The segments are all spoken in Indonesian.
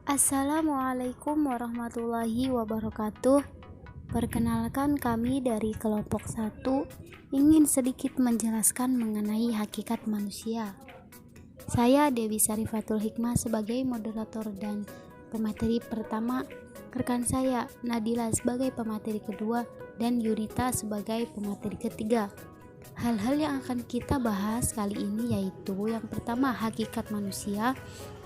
Assalamualaikum warahmatullahi wabarakatuh. Perkenalkan, kami dari kelompok 1 ingin sedikit menjelaskan mengenai hakikat manusia. Saya Dewi Syarifatul Hikmah sebagai moderator dan pemateri pertama, rekan saya Nadila sebagai pemateri kedua, dan Yunita sebagai pemateri ketiga. Hal-hal yang akan kita bahas kali ini yaitu yang pertama hakikat manusia,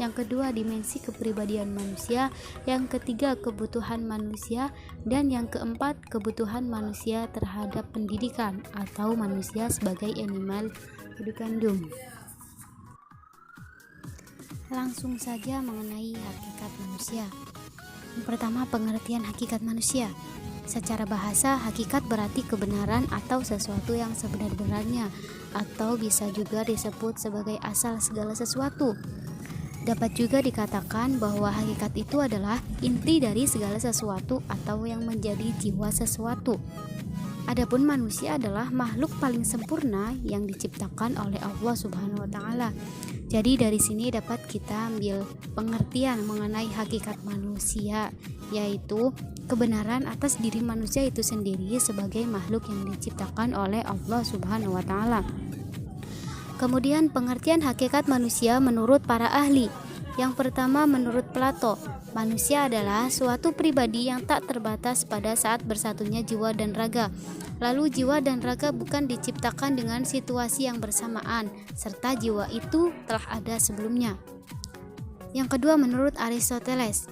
yang kedua dimensi kepribadian manusia, yang ketiga kebutuhan manusia, dan yang keempat kebutuhan manusia terhadap pendidikan atau manusia sebagai animal educandum. Langsung saja mengenai hakikat manusia. Yang pertama, pengertian hakikat manusia. Secara bahasa, hakikat berarti kebenaran atau sesuatu yang sebenar-benarnya, atau bisa juga disebut sebagai asal segala sesuatu. Dapat juga dikatakan bahwa hakikat itu adalah inti dari segala sesuatu atau yang menjadi jiwa sesuatu. Adapun manusia adalah makhluk paling sempurna yang diciptakan oleh Allah Subhanahu wa taala. Jadi dari sini dapat kita ambil pengertian mengenai hakikat manusia, yaitu kebenaran atas diri manusia itu sendiri sebagai makhluk yang diciptakan oleh Allah Subhanahu wa taala. Kemudian pengertian hakikat manusia menurut para ahli. Yang pertama, menurut Plato, manusia adalah suatu pribadi yang tak terbatas pada saat bersatunya jiwa dan raga. Lalu jiwa dan raga bukan diciptakan dengan situasi yang bersamaan, serta jiwa itu telah ada sebelumnya. Yang kedua, menurut Aristoteles,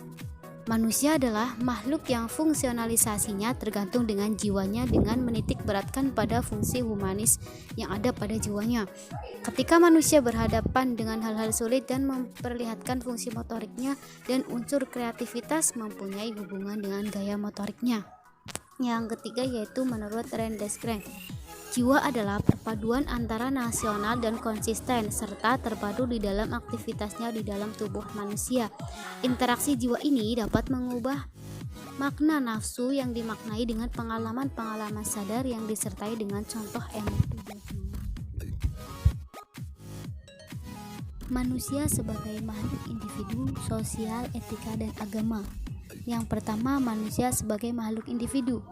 manusia adalah makhluk yang fungsionalisasinya tergantung dengan jiwanya dengan menitik beratkan pada fungsi humanis yang ada pada jiwanya. Ketika manusia berhadapan dengan hal-hal sulit dan memperlihatkan fungsi motoriknya dan unsur kreativitas mempunyai hubungan dengan gaya motoriknya. Yang ketiga yaitu menurut René Descartes, jiwa adalah perpaduan antara nasional dan konsisten serta terpadu di dalam aktivitasnya di dalam tubuh manusia. Interaksi jiwa ini dapat mengubah makna nafsu yang dimaknai dengan pengalaman-pengalaman sadar yang disertai dengan contoh emosi. Manusia sebagai makhluk individu, sosial, etika, dan agama. Yang pertama, manusia sebagai makhluk individu.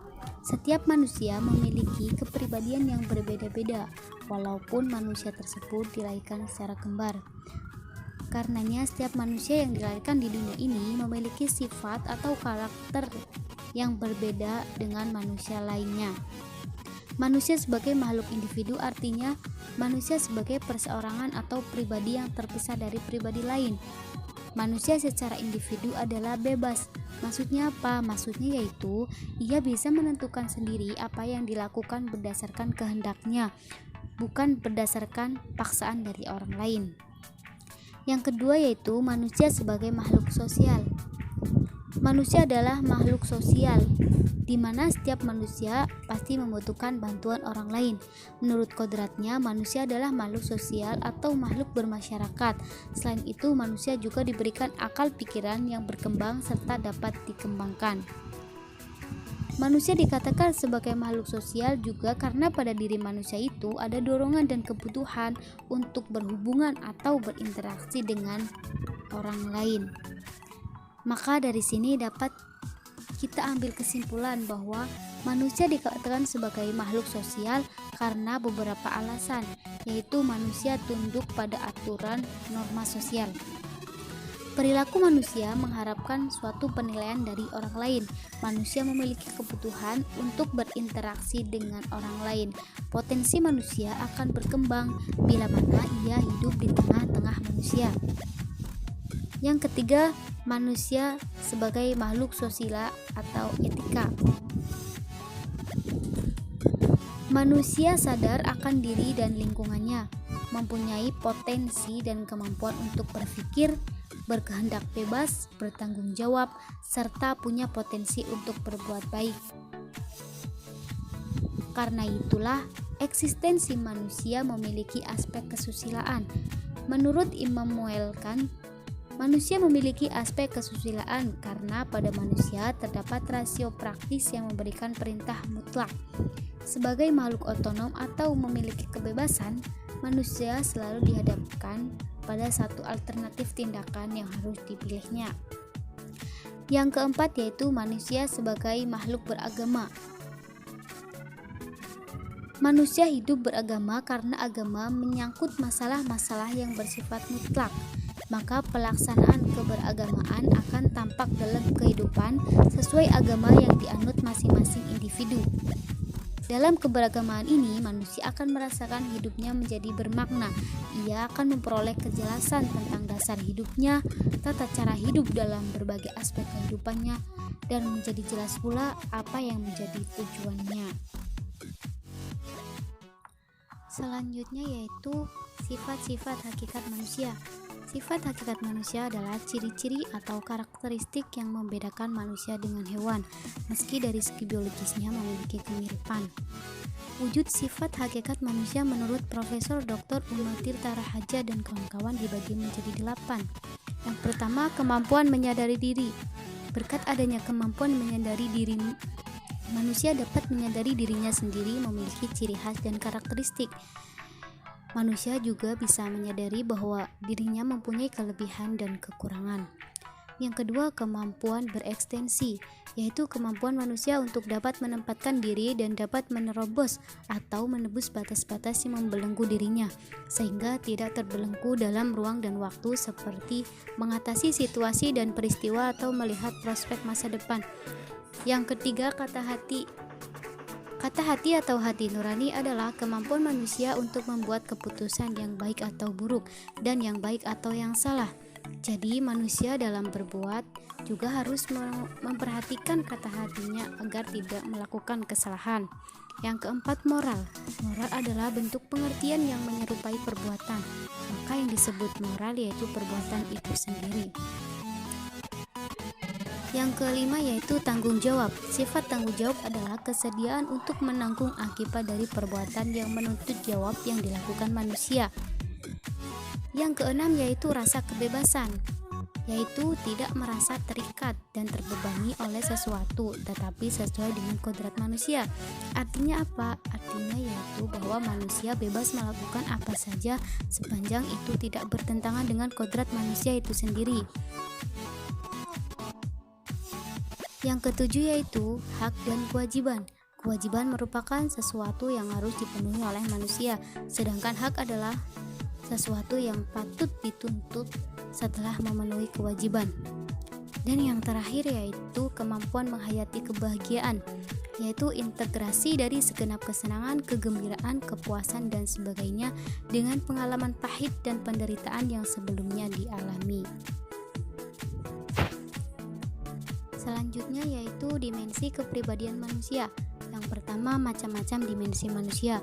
Setiap manusia memiliki kepribadian yang berbeda-beda, walaupun manusia tersebut dilahirkan secara kembar. Karenanya, setiap manusia yang dilahirkan di dunia ini memiliki sifat atau karakter yang berbeda dengan manusia lainnya. Manusia sebagai makhluk individu artinya manusia sebagai perseorangan atau pribadi yang terpisah dari pribadi lain. Manusia secara individu adalah bebas. Maksudnya apa? Maksudnya yaitu ia bisa menentukan sendiri apa yang dilakukan berdasarkan kehendaknya, bukan berdasarkan paksaan dari orang lain. Yang kedua yaitu manusia sebagai makhluk sosial. Manusia adalah makhluk sosial, di mana setiap manusia pasti membutuhkan bantuan orang lain. Menurut kodratnya, manusia adalah makhluk sosial atau makhluk bermasyarakat. Selain itu, manusia juga diberikan akal pikiran yang berkembang serta dapat dikembangkan. Manusia dikatakan sebagai makhluk sosial juga karena pada diri manusia itu ada dorongan dan kebutuhan untuk berhubungan atau berinteraksi dengan orang lain. Maka dari sini dapat kita ambil kesimpulan bahwa manusia dikatakan sebagai makhluk sosial karena beberapa alasan, yaitu manusia tunduk pada aturan norma sosial. Perilaku manusia mengharapkan suatu penilaian dari orang lain. Manusia memiliki kebutuhan untuk berinteraksi dengan orang lain. Potensi manusia akan berkembang bila mana ia hidup di tengah-tengah manusia. Yang ketiga, manusia sebagai makhluk sosial atau etika. Manusia sadar akan diri dan lingkungannya, mempunyai potensi dan kemampuan untuk berpikir, berkehendak bebas, bertanggung jawab, serta punya potensi untuk berbuat baik. Karena itulah, eksistensi manusia memiliki aspek kesusilaan. Menurut Immanuel Kant, manusia memiliki aspek kesusilaan karena pada manusia terdapat rasio praktis yang memberikan perintah mutlak. Sebagai makhluk otonom atau memiliki kebebasan, manusia selalu dihadapkan pada satu alternatif tindakan yang harus dipilihnya. Yang keempat yaitu manusia sebagai makhluk beragama. Manusia hidup beragama karena agama menyangkut masalah-masalah yang bersifat mutlak. Maka pelaksanaan keberagamaan akan tampak dalam kehidupan sesuai agama yang dianut masing-masing individu. Dalam keberagamaan ini, manusia akan merasakan hidupnya menjadi bermakna. Ia akan memperoleh kejelasan tentang dasar hidupnya, tata cara hidup dalam berbagai aspek kehidupannya, dan menjadi jelas pula apa yang menjadi tujuannya. Selanjutnya yaitu sifat-sifat hakikat manusia. Sifat hakikat manusia adalah ciri-ciri atau karakteristik yang membedakan manusia dengan hewan, meski dari segi biologisnya memiliki kemiripan. Wujud sifat hakikat manusia menurut Profesor Dr. Uno Tirta Raharja dan kawan-kawan dibagi menjadi 8. Yang pertama, kemampuan menyadari diri. Berkat adanya kemampuan menyadari diri, manusia dapat menyadari dirinya sendiri memiliki ciri khas dan karakteristik. Manusia juga bisa menyadari bahwa dirinya mempunyai kelebihan dan kekurangan. Yang kedua, kemampuan berekstensi, yaitu kemampuan manusia untuk dapat menempatkan diri dan dapat menerobos atau menebus batas-batas yang membelenggu dirinya, sehingga tidak terbelenggu dalam ruang dan waktu seperti mengatasi situasi dan peristiwa atau melihat prospek masa depan. Yang ketiga, kata hati. Kata hati atau hati nurani adalah kemampuan manusia untuk membuat keputusan yang baik atau buruk dan yang baik atau yang salah. Jadi manusia dalam berbuat juga harus memperhatikan kata hatinya agar tidak melakukan kesalahan. Yang keempat, moral. Moral adalah bentuk pengertian yang menyerupai perbuatan. Maka yang disebut moral yaitu perbuatan itu sendiri. Yang kelima yaitu tanggung jawab. Sifat tanggung jawab adalah kesediaan untuk menanggung akibat dari perbuatan yang menuntut jawab yang dilakukan manusia. Yang keenam yaitu rasa kebebasan, yaitu tidak merasa terikat dan terbebani oleh sesuatu, tetapi sesuai dengan kodrat manusia. Artinya apa? Artinya yaitu bahwa manusia bebas melakukan apa saja sepanjang itu tidak bertentangan dengan kodrat manusia itu sendiri. Yang ketujuh yaitu hak dan kewajiban. Kewajiban merupakan sesuatu yang harus dipenuhi oleh manusia, sedangkan hak adalah sesuatu yang patut dituntut setelah memenuhi kewajiban. Dan yang terakhir yaitu kemampuan menghayati kebahagiaan, yaitu integrasi dari segenap kesenangan, kegembiraan, kepuasan, dan sebagainya dengan pengalaman pahit dan penderitaan yang sebelumnya dialami. Selanjutnya yaitu dimensi kepribadian manusia. Yang pertama, macam-macam dimensi manusia.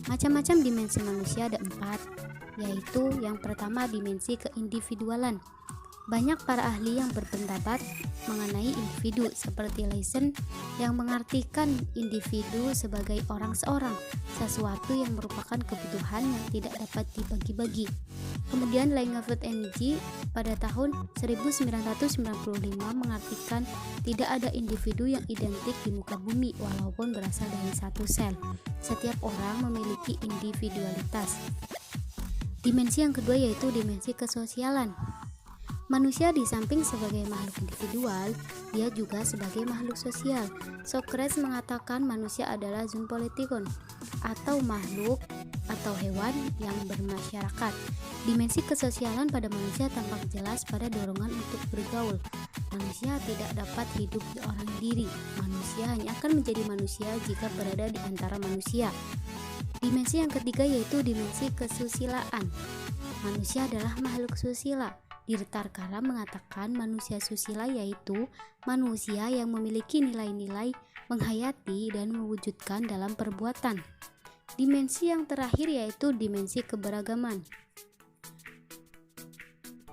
Macam-macam dimensi manusia ada 4, yaitu yang pertama dimensi keindividualan. Banyak para ahli yang berpendapat mengenai individu seperti Leisen yang mengartikan individu sebagai orang seorang, sesuatu yang merupakan kebutuhan yang tidak dapat dibagi-bagi. Kemudian Langevin NG pada tahun 1995 mengartikan tidak ada individu yang identik di muka bumi walaupun berasal dari satu sel. Setiap orang memiliki individualitas. Dimensi yang kedua yaitu dimensi kesosialan. Manusia di samping sebagai makhluk individual, dia juga sebagai makhluk sosial. Socrates mengatakan manusia adalah zoonpolitikon, atau makhluk atau hewan yang bermasyarakat. Dimensi kesosialan pada manusia tampak jelas pada dorongan untuk bergaul. Manusia tidak dapat hidup seorang diri. Manusia hanya akan menjadi manusia jika berada di antara manusia. Dimensi yang ketiga yaitu dimensi kesusilaan. Manusia adalah makhluk susila. Dirtarkara mengatakan manusia susila yaitu manusia yang memiliki nilai-nilai, menghayati dan mewujudkan dalam perbuatan. Dimensi yang terakhir yaitu dimensi keberagaman.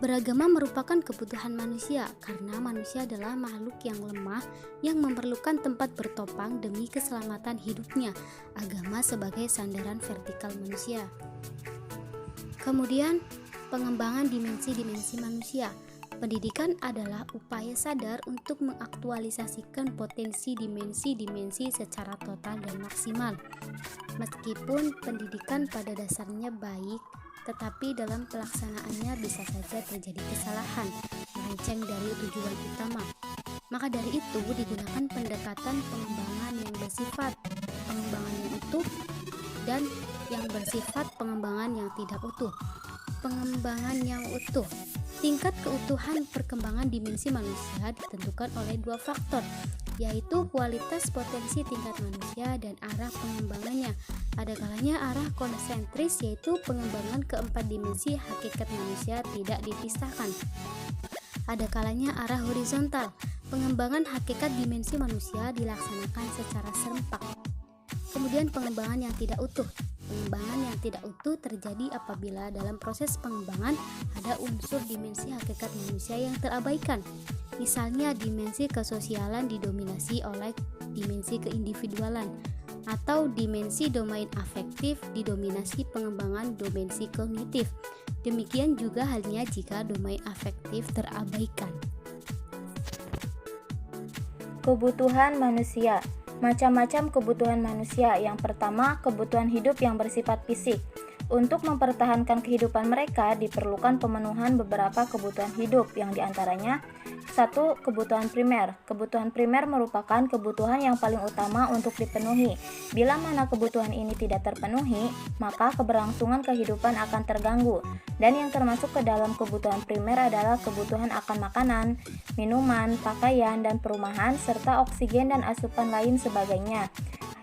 Beragama merupakan kebutuhan manusia karena manusia adalah makhluk yang lemah yang memerlukan tempat bertopang demi keselamatan hidupnya. Agama sebagai sandaran vertikal manusia. Kemudian pengembangan dimensi-dimensi manusia. Pendidikan adalah upaya sadar untuk mengaktualisasikan potensi dimensi-dimensi secara total dan maksimal. Meskipun pendidikan pada dasarnya baik, tetapi dalam pelaksanaannya bisa saja terjadi kesalahan, melenceng dari tujuan utama. Maka dari itu digunakan pendekatan pengembangan yang bersifat pengembangan yang utuh dan yang bersifat pengembangan yang tidak utuh. Pengembangan yang utuh. Tingkat keutuhan perkembangan dimensi manusia ditentukan oleh dua faktor, yaitu kualitas potensi tingkat manusia dan arah pengembangannya. Ada kalanya arah konsentris, yaitu pengembangan keempat dimensi hakikat manusia tidak dipisahkan. Ada kalanya arah horizontal, pengembangan hakikat dimensi manusia dilaksanakan secara serempak. Kemudian pengembangan yang tidak utuh. Pengembangan yang tidak utuh terjadi apabila dalam proses pengembangan ada unsur dimensi hakikat manusia yang terabaikan. Misalnya dimensi kesosialan didominasi oleh dimensi keindividualan, atau dimensi domain afektif didominasi pengembangan dimensi kognitif. Demikian juga halnya jika domain afektif terabaikan. Kebutuhan manusia. Macam-macam kebutuhan manusia. Yang pertama, kebutuhan hidup yang bersifat fisik. Untuk mempertahankan kehidupan mereka diperlukan pemenuhan beberapa kebutuhan hidup, yang diantaranya: 1. Kebutuhan primer. Kebutuhan primer merupakan kebutuhan yang paling utama untuk dipenuhi. Bila mana kebutuhan ini tidak terpenuhi, maka keberlangsungan kehidupan akan terganggu. Dan yang termasuk ke dalam kebutuhan primer adalah kebutuhan akan makanan, minuman, pakaian, dan perumahan, serta oksigen dan asupan lain sebagainya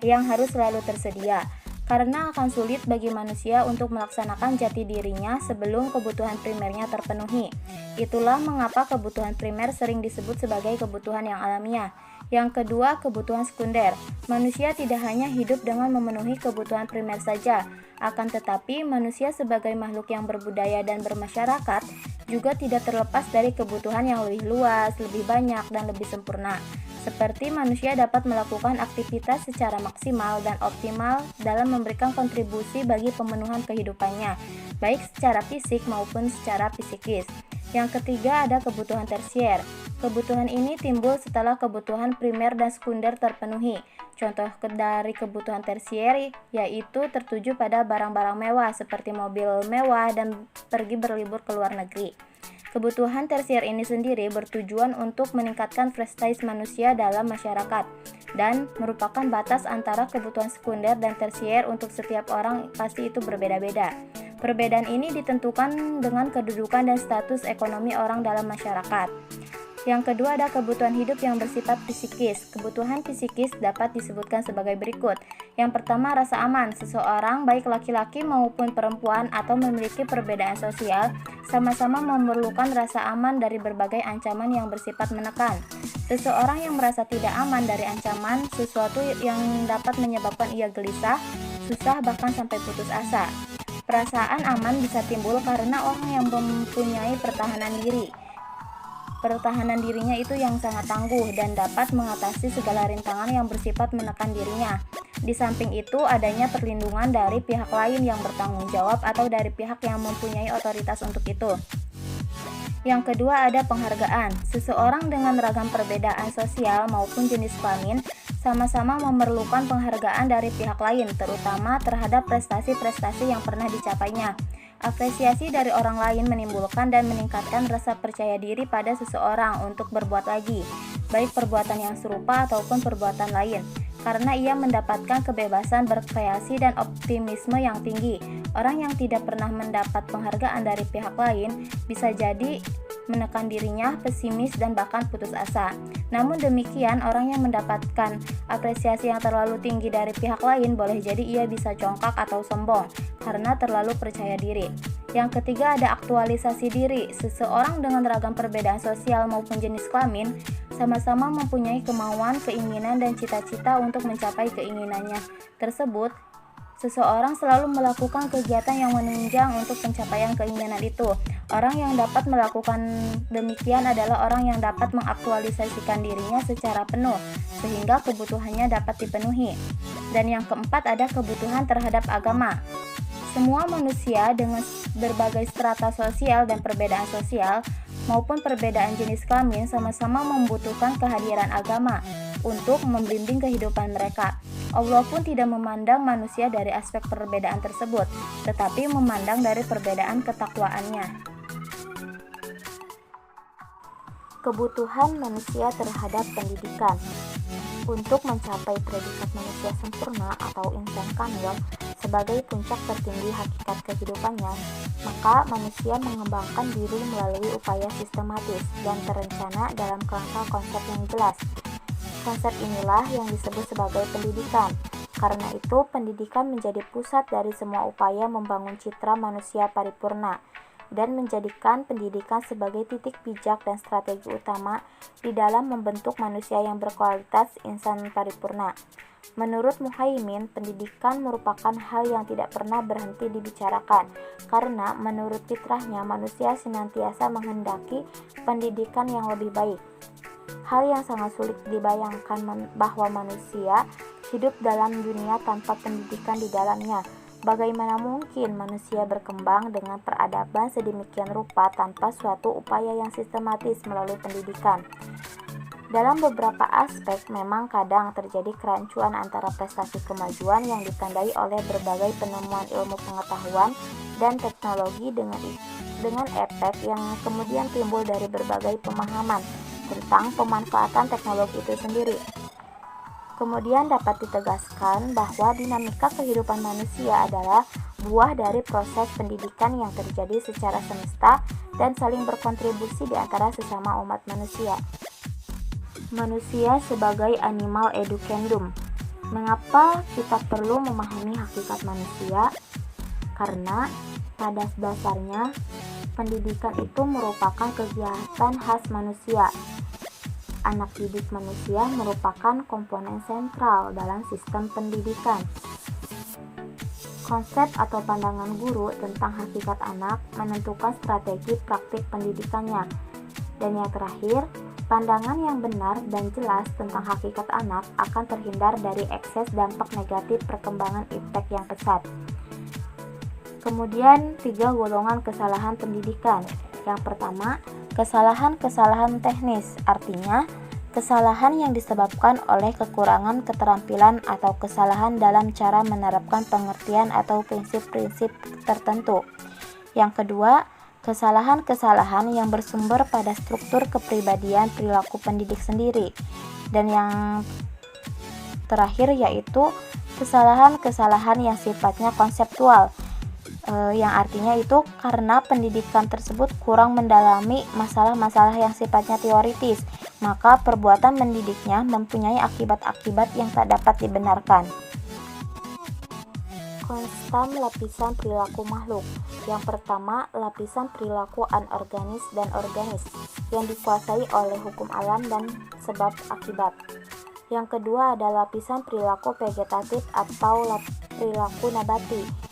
yang harus selalu tersedia. Karena akan sulit bagi manusia untuk melaksanakan jati dirinya sebelum kebutuhan primernya terpenuhi. Itulah mengapa kebutuhan primer sering disebut sebagai kebutuhan yang alamiah. Yang kedua, kebutuhan sekunder. Manusia tidak hanya hidup dengan memenuhi kebutuhan primer saja, akan tetapi manusia sebagai makhluk yang berbudaya dan bermasyarakat juga tidak terlepas dari kebutuhan yang lebih luas, lebih banyak, dan lebih sempurna. Seperti manusia dapat melakukan aktivitas secara maksimal dan optimal dalam memberikan kontribusi bagi pemenuhan kehidupannya, baik secara fisik maupun secara psikis. Yang ketiga ada kebutuhan tersier. Kebutuhan ini timbul setelah kebutuhan primer dan sekunder terpenuhi. Contoh dari kebutuhan tersier yaitu tertuju pada barang-barang mewah seperti mobil mewah dan pergi berlibur ke luar negeri. Kebutuhan tersier ini sendiri bertujuan untuk meningkatkan prestasi manusia dalam masyarakat dan merupakan batas antara kebutuhan sekunder dan tersier. Untuk setiap orang pasti itu berbeda-beda. Perbedaan ini ditentukan dengan kedudukan dan status ekonomi orang dalam masyarakat. Yang kedua ada kebutuhan hidup yang bersifat psikis. Kebutuhan psikis dapat disebutkan sebagai berikut. Yang pertama, rasa aman. Seseorang, baik laki-laki maupun perempuan atau memiliki perbedaan sosial, sama-sama memerlukan rasa aman dari berbagai ancaman yang bersifat menekan. Seseorang yang merasa tidak aman dari ancaman, sesuatu yang dapat menyebabkan ia gelisah, susah, bahkan sampai putus asa. Perasaan aman bisa timbul karena orang yang mempunyai pertahanan diri. Pertahanan dirinya itu yang sangat tangguh dan dapat mengatasi segala rintangan yang bersifat menekan dirinya. Di samping itu, adanya perlindungan dari pihak lain yang bertanggung jawab atau dari pihak yang mempunyai otoritas untuk itu. Yang kedua ada penghargaan. Seseorang dengan ragam perbedaan sosial maupun jenis kelamin sama-sama memerlukan penghargaan dari pihak lain, terutama terhadap prestasi-prestasi yang pernah dicapainya. Apresiasi dari orang lain menimbulkan dan meningkatkan rasa percaya diri pada seseorang untuk berbuat lagi, baik perbuatan yang serupa ataupun perbuatan lain, karena ia mendapatkan kebebasan berkreasi dan optimisme yang tinggi. Orang yang tidak pernah mendapat penghargaan dari pihak lain bisa jadi menekan dirinya, pesimis, dan bahkan putus asa. Namun demikian, orang yang mendapatkan apresiasi yang terlalu tinggi dari pihak lain boleh jadi ia bisa congkak atau sombong karena terlalu percaya diri. Yang ketiga ada aktualisasi diri. Seseorang dengan ragam perbedaan sosial maupun jenis kelamin sama-sama mempunyai kemauan, keinginan, dan cita-cita untuk mencapai keinginannya tersebut. Seseorang selalu melakukan kegiatan yang menunjang untuk pencapaian keinginan itu. Orang yang dapat melakukan demikian adalah orang yang dapat mengaktualisasikan dirinya secara penuh, sehingga kebutuhannya dapat dipenuhi. Dan yang keempat ada kebutuhan terhadap agama. Semua manusia dengan berbagai strata sosial dan perbedaan sosial maupun perbedaan jenis kelamin sama-sama membutuhkan kehadiran agama untuk membimbing kehidupan mereka. Allah pun tidak memandang manusia dari aspek perbedaan tersebut, tetapi memandang dari perbedaan ketakwaannya. Kebutuhan manusia terhadap pendidikan. Untuk mencapai predikat manusia sempurna atau insan kamil sebagai puncak tertinggi hakikat kehidupannya, maka manusia mengembangkan diri melalui upaya sistematis dan terencana dalam kerangka konsep yang jelas. Konsep inilah yang disebut sebagai pendidikan. Karena itu, pendidikan menjadi pusat dari semua upaya membangun citra manusia paripurna dan menjadikan pendidikan sebagai titik pijak dan strategi utama di dalam membentuk manusia yang berkualitas insan paripurna. Menurut Muhaimin, pendidikan merupakan hal yang tidak pernah berhenti dibicarakan, karena menurut fitrahnya manusia senantiasa menghendaki pendidikan yang lebih baik. Hal yang sangat sulit dibayangkan bahwa manusia hidup dalam dunia tanpa pendidikan di dalamnya. Bagaimana mungkin manusia berkembang dengan peradaban sedemikian rupa tanpa suatu upaya yang sistematis melalui pendidikan? Dalam beberapa aspek memang kadang terjadi kerancuan antara prestasi kemajuan yang ditandai oleh berbagai penemuan ilmu pengetahuan dan teknologi dengan efek yang kemudian timbul dari berbagai pemahaman tentang pemanfaatan teknologi itu sendiri. Kemudian dapat ditegaskan bahwa dinamika kehidupan manusia adalah buah dari proses pendidikan yang terjadi secara semesta dan saling berkontribusi di antara sesama umat manusia. Manusia sebagai animal educandum. Mengapa kita perlu memahami hakikat manusia? Karena pada dasarnya pendidikan itu merupakan kegiatan khas manusia. Anak didik manusia merupakan komponen sentral dalam sistem pendidikan. Konsep atau pandangan guru tentang hakikat anak menentukan strategi praktik pendidikannya. Dan yang terakhir, pandangan yang benar dan jelas tentang hakikat anak akan terhindar dari ekses dampak negatif perkembangan iptek yang pesat. Kemudian, 3 golongan kesalahan pendidikan. Yang pertama, kesalahan-kesalahan teknis, artinya kesalahan yang disebabkan oleh kekurangan keterampilan atau kesalahan dalam cara menerapkan pengertian atau prinsip-prinsip tertentu. Yang kedua, kesalahan-kesalahan yang bersumber pada struktur kepribadian perilaku pendidik sendiri. Dan yang terakhir yaitu kesalahan-kesalahan yang sifatnya konseptual, yang artinya itu karena pendidikan tersebut kurang mendalami masalah-masalah yang sifatnya teoritis, maka perbuatan mendidiknya mempunyai akibat-akibat yang tak dapat dibenarkan. Konstan lapisan perilaku makhluk. Yang pertama, lapisan perilaku anorganis dan organis yang dikuasai oleh hukum alam dan sebab akibat. Yang kedua ada lapisan perilaku vegetatif atau perilaku nabati,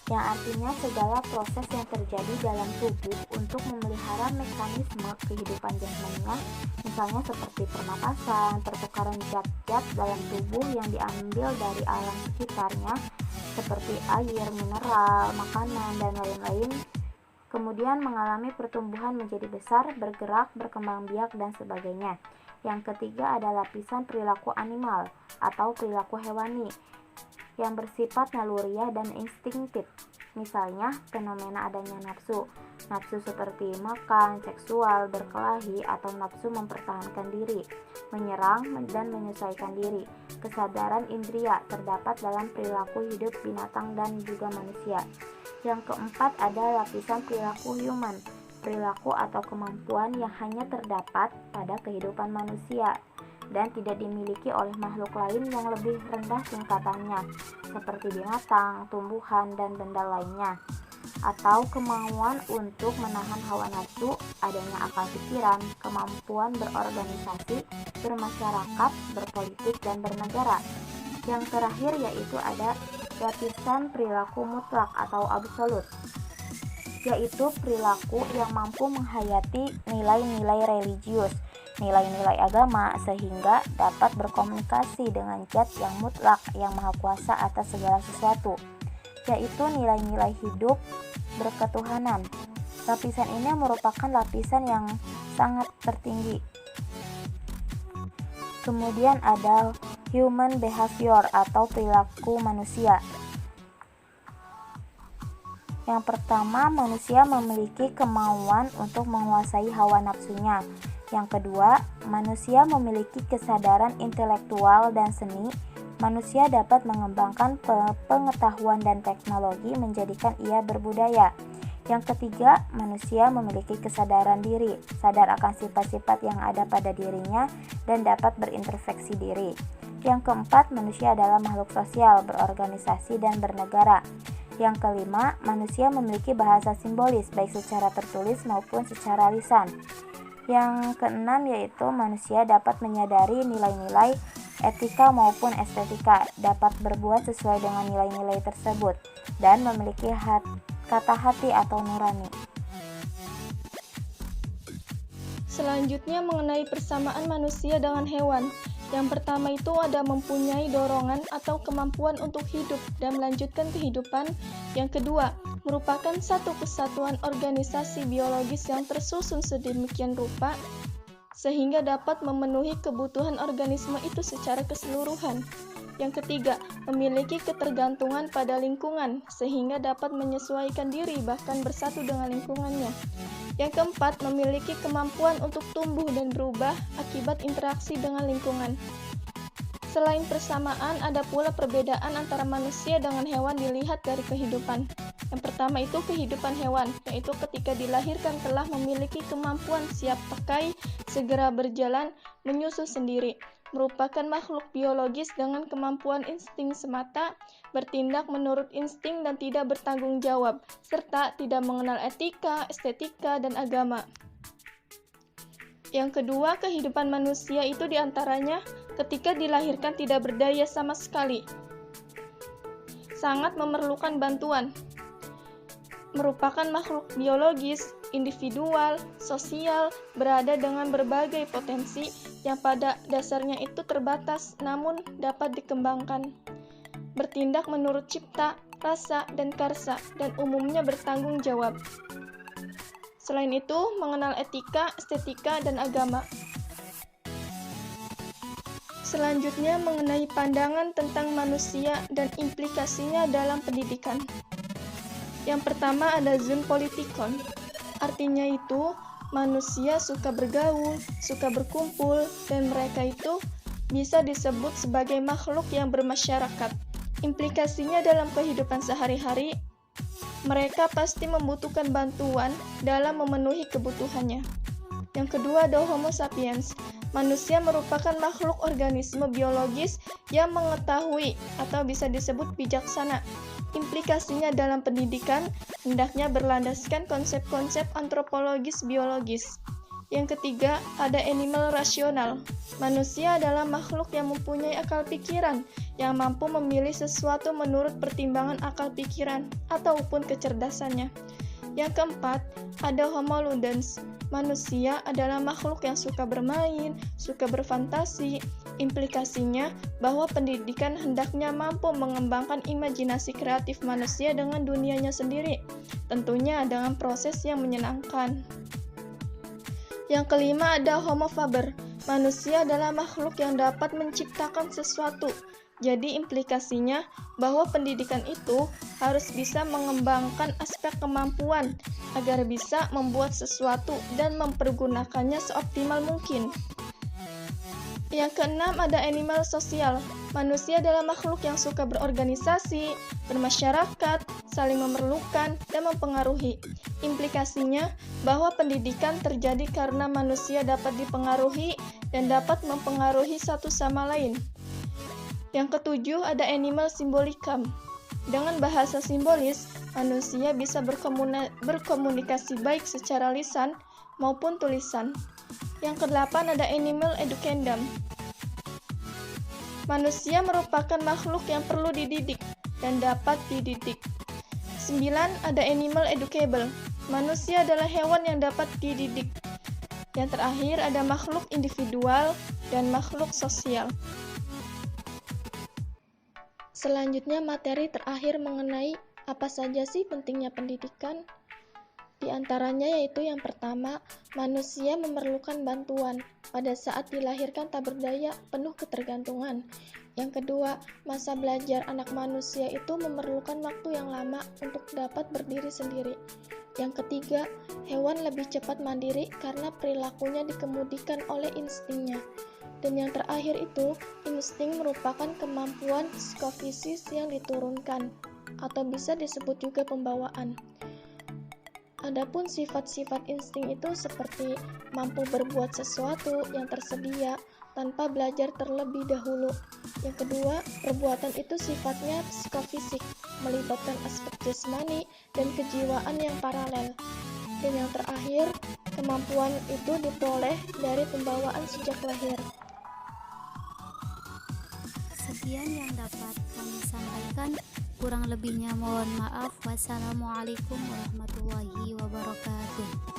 yang artinya segala proses yang terjadi dalam tubuh untuk memelihara mekanisme kehidupan jasmaninya, misalnya seperti pernapasan, pertukaran zat-zat dalam tubuh yang diambil dari alam sekitarnya, seperti air, mineral, makanan, dan lain-lain, kemudian mengalami pertumbuhan menjadi besar, bergerak, berkembang biak, dan sebagainya. Yang ketiga ada lapisan perilaku animal atau perilaku hewani, yang bersifat naluriah dan instinktif, misalnya fenomena adanya nafsu seperti makan, seksual, berkelahi, atau nafsu mempertahankan diri, menyerang, dan menyesuaikan diri. Kesadaran indria terdapat dalam perilaku hidup binatang dan juga manusia. Yang keempat ada lapisan perilaku human, perilaku atau kemampuan yang hanya terdapat pada kehidupan manusia dan tidak dimiliki oleh makhluk lain yang lebih rendah tingkatannya, seperti binatang, tumbuhan, dan benda lainnya. Atau kemauan untuk menahan hawa nafsu, adanya akal pikiran, kemampuan berorganisasi, bermasyarakat, berpolitik, dan bernegara. Yang terakhir yaitu ada lapisan perilaku mutlak atau absolut, yaitu perilaku yang mampu menghayati nilai-nilai religius, nilai-nilai agama, sehingga dapat berkomunikasi dengan zat yang mutlak yang maha kuasa atas segala sesuatu, yaitu nilai-nilai hidup berketuhanan. Lapisan ini merupakan lapisan yang sangat tertinggi. Kemudian ada human behavior atau perilaku manusia. Yang pertama, manusia memiliki kemauan untuk menguasai hawa nafsunya. Yang kedua, manusia memiliki kesadaran intelektual dan seni. Manusia dapat mengembangkan pengetahuan dan teknologi menjadikan ia berbudaya. Yang ketiga, manusia memiliki kesadaran diri, sadar akan sifat-sifat yang ada pada dirinya dan dapat berintrospeksi diri. Yang keempat, manusia adalah makhluk sosial, berorganisasi dan bernegara. Yang kelima, manusia memiliki bahasa simbolis, baik secara tertulis maupun secara lisan. Yang keenam yaitu manusia dapat menyadari nilai-nilai etika maupun estetika, dapat berbuat sesuai dengan nilai-nilai tersebut, dan memiliki kata hati atau nurani. Selanjutnya mengenai persamaan manusia dengan hewan. Yang pertama itu ada mempunyai dorongan atau kemampuan untuk hidup dan melanjutkan kehidupan. Yang kedua, merupakan satu kesatuan organisasi biologis yang tersusun sedemikian rupa sehingga dapat memenuhi kebutuhan organisme itu secara keseluruhan. Yang ketiga, memiliki ketergantungan pada lingkungan sehingga dapat menyesuaikan diri bahkan bersatu dengan lingkungannya. Yang keempat, memiliki kemampuan untuk tumbuh dan berubah akibat interaksi dengan lingkungan. Selain persamaan, ada pula perbedaan antara manusia dengan hewan dilihat dari kehidupan. Yang pertama itu kehidupan hewan, yaitu ketika dilahirkan telah memiliki kemampuan siap pakai, segera berjalan, menyusu sendiri. Merupakan makhluk biologis dengan kemampuan insting semata, bertindak menurut insting dan tidak bertanggung jawab, serta tidak mengenal etika, estetika, dan agama. Yang kedua, kehidupan manusia itu diantaranya ketika dilahirkan tidak berdaya sama sekali, sangat memerlukan bantuan. Merupakan makhluk biologis, individual, sosial, berada dengan berbagai potensi yang pada dasarnya itu terbatas namun dapat dikembangkan. Bertindak menurut cipta, rasa, dan karsa, dan umumnya bertanggung jawab. Selain itu, mengenal etika, estetika, dan agama. Selanjutnya mengenai pandangan tentang manusia dan implikasinya dalam pendidikan. Yang pertama ada zoonpolitikon, artinya itu manusia suka bergaul, suka berkumpul, dan mereka itu bisa disebut sebagai makhluk yang bermasyarakat. Implikasinya dalam kehidupan sehari-hari, mereka pasti membutuhkan bantuan dalam memenuhi kebutuhannya. Yang kedua ada Homo sapiens. Manusia merupakan makhluk organisme biologis yang mengetahui atau bisa disebut bijaksana. Implikasinya dalam pendidikan hendaknya berlandaskan konsep-konsep antropologis biologis. Yang ketiga, ada animal rasional. Manusia adalah makhluk yang mempunyai akal pikiran, yang mampu memilih sesuatu menurut pertimbangan akal pikiran ataupun kecerdasannya. Yang keempat, ada Homo ludens. Manusia adalah makhluk yang suka bermain, suka berfantasi. Implikasinya bahwa pendidikan hendaknya mampu mengembangkan imajinasi kreatif manusia dengan dunianya sendiri, tentunya dengan proses yang menyenangkan. Yang kelima ada Homo faber. Manusia adalah makhluk yang dapat menciptakan sesuatu. Jadi implikasinya bahwa pendidikan itu harus bisa mengembangkan aspek kemampuan agar bisa membuat sesuatu dan mempergunakannya seoptimal mungkin. Yang keenam ada animal sosial. Manusia adalah makhluk yang suka berorganisasi, bermasyarakat, saling memerlukan, dan mempengaruhi. Implikasinya bahwa pendidikan terjadi karena manusia dapat dipengaruhi dan dapat mempengaruhi satu sama lain. Yang ketujuh ada animal symbolicum. Dengan bahasa simbolis, manusia bisa berkomunikasi baik secara lisan maupun tulisan. Yang kedelapan ada animal educandum. Manusia merupakan makhluk yang perlu dididik dan dapat dididik. 9 ada animal educable. Manusia adalah hewan yang dapat dididik. Yang terakhir ada makhluk individual dan makhluk sosial. Selanjutnya materi terakhir mengenai apa saja sih pentingnya pendidikan. Di antaranya yaitu yang pertama, manusia memerlukan bantuan. Pada saat dilahirkan tak berdaya, penuh ketergantungan. Yang kedua, masa belajar anak manusia itu memerlukan waktu yang lama untuk dapat berdiri sendiri. Yang ketiga, hewan lebih cepat mandiri karena perilakunya dikemudikan oleh instingnya. Dan yang terakhir itu, insting merupakan kemampuan psikofisis yang diturunkan, atau bisa disebut juga pembawaan. Adapun sifat-sifat insting itu seperti mampu berbuat sesuatu yang tersedia tanpa belajar terlebih dahulu. Yang kedua, perbuatan itu sifatnya psikofisik, melibatkan aspek jasmani dan kejiwaan yang paralel. Dan yang terakhir, kemampuan itu diperoleh dari pembawaan sejak lahir. Sekian yang dapat kami sampaikan. Kurang lebihnya mohon maaf. Wassalamualaikum warahmatullahi wabarakatuh.